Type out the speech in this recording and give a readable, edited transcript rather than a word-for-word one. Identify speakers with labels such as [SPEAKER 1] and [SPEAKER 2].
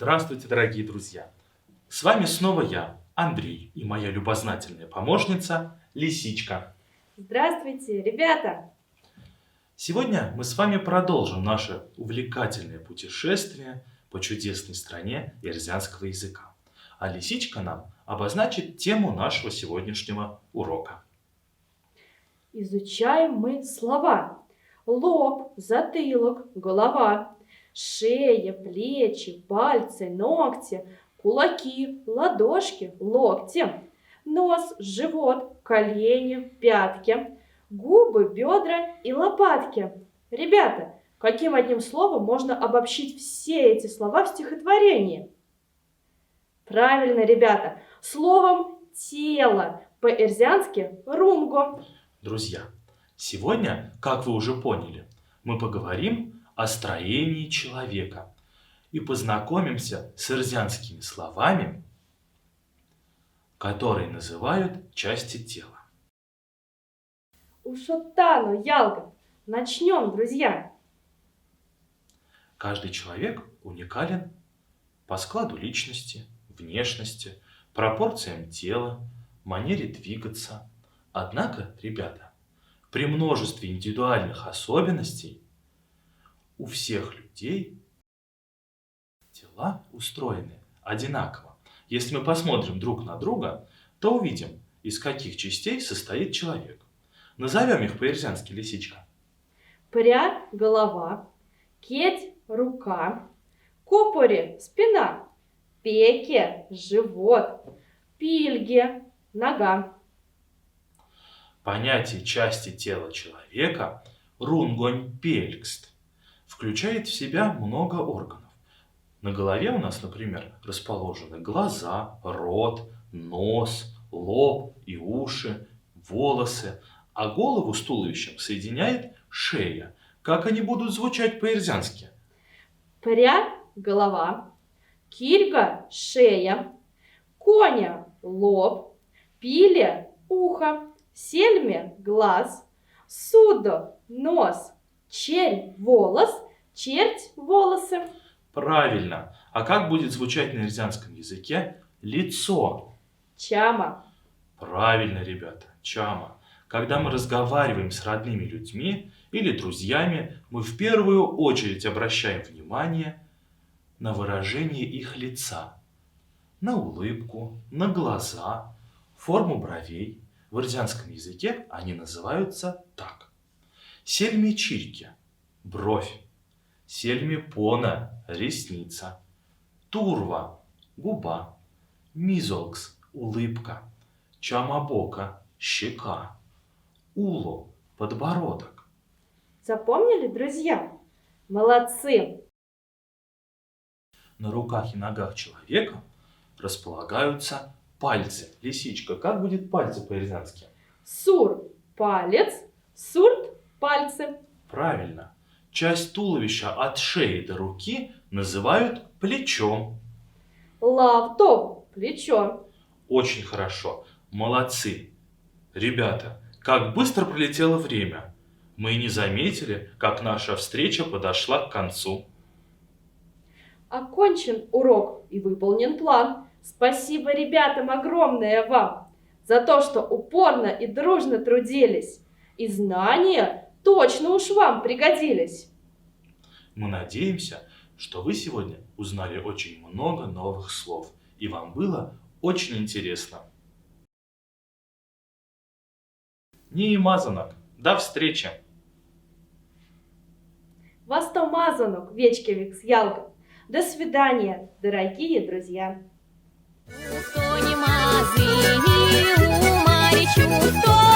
[SPEAKER 1] Здравствуйте, дорогие друзья! С вами снова я, Андрей, и моя любознательная помощница Лисичка.
[SPEAKER 2] Здравствуйте, ребята!
[SPEAKER 1] Сегодня мы с вами продолжим наше увлекательное путешествие по чудесной стране эрзянского языка. А Лисичка нам обозначит тему нашего сегодняшнего урока.
[SPEAKER 2] Изучаем мы слова. Лоб, затылок, голова, шея, плечи, пальцы, ногти, кулаки, ладошки, локти, нос, живот, колени, пятки, губы, бедра и лопатки. Ребята, каким одним словом можно обобщить все эти слова в стихотворении? Правильно, ребята, словом «тело», по-эрзянски «рунго».
[SPEAKER 1] Друзья, сегодня, как вы уже поняли, мы поговорим о строении человека и познакомимся с эрзянскими словами, которые называют части тела.
[SPEAKER 2] Ушотану, Ялга. Начнем, друзья.
[SPEAKER 1] Каждый человек уникален по складу личности, внешности, пропорциям тела, манере двигаться. Однако, ребята, при множестве индивидуальных особенностей у всех людей тела устроены одинаково. Если мы посмотрим друг на друга, то увидим, из каких частей состоит человек. Назовем их по-эрзянски, Лисичка.
[SPEAKER 2] Пря – голова, кеть – рука, копори – спина, пеке – живот, пильге – нога.
[SPEAKER 1] Понятие части тела человека рунгонь пелькст включает в себя много органов. На голове у нас, например, расположены глаза, рот, нос, лоб и уши, волосы, а голову с туловищем соединяет шея. Как они будут звучать по-эрзянски?
[SPEAKER 2] Пря – голова, кильга – шея, коня – лоб, пиле – ухо, сельме – глаз, судо – нос, черь – волос, черть – волосы.
[SPEAKER 1] Правильно. А как будет звучать на эрзянском языке лицо?
[SPEAKER 2] Чама.
[SPEAKER 1] Правильно, ребята, чама. Когда мы разговариваем с родными людьми или друзьями, мы в первую очередь обращаем внимание на выражение их лица, на улыбку, на глаза, форму бровей. В эрзянском языке они называются так. Сельми-чирки – бровь, сельми-пона – ресница, турва – губа, мизолкс – улыбка, чамабока – щека, уло – подбородок.
[SPEAKER 2] Запомнили, друзья? Молодцы!
[SPEAKER 1] На руках и ногах человека располагаются пальцы. Лисичка, как будет пальцы по-эрзянски?
[SPEAKER 2] Сур – палец, сурт – пальцы.
[SPEAKER 1] Правильно. Часть туловища от шеи до руки называют плечом.
[SPEAKER 2] Лавтов – плечо.
[SPEAKER 1] Очень хорошо. Молодцы. Ребята, как быстро пролетело время. Мы и не заметили, как наша встреча подошла к концу.
[SPEAKER 2] Окончен урок и выполнен план. Спасибо ребятам огромное вам за то, что упорно и дружно трудились. И знания точно уж вам пригодились.
[SPEAKER 1] Мы надеемся, что вы сегодня узнали очень много новых слов, и вам было очень интересно. Ні мазанок. До встречи!
[SPEAKER 2] Вастомазанок, Вечкевикс, Ялга. До свидания, дорогие друзья.
[SPEAKER 3] Хто не мазині у Марічу, хто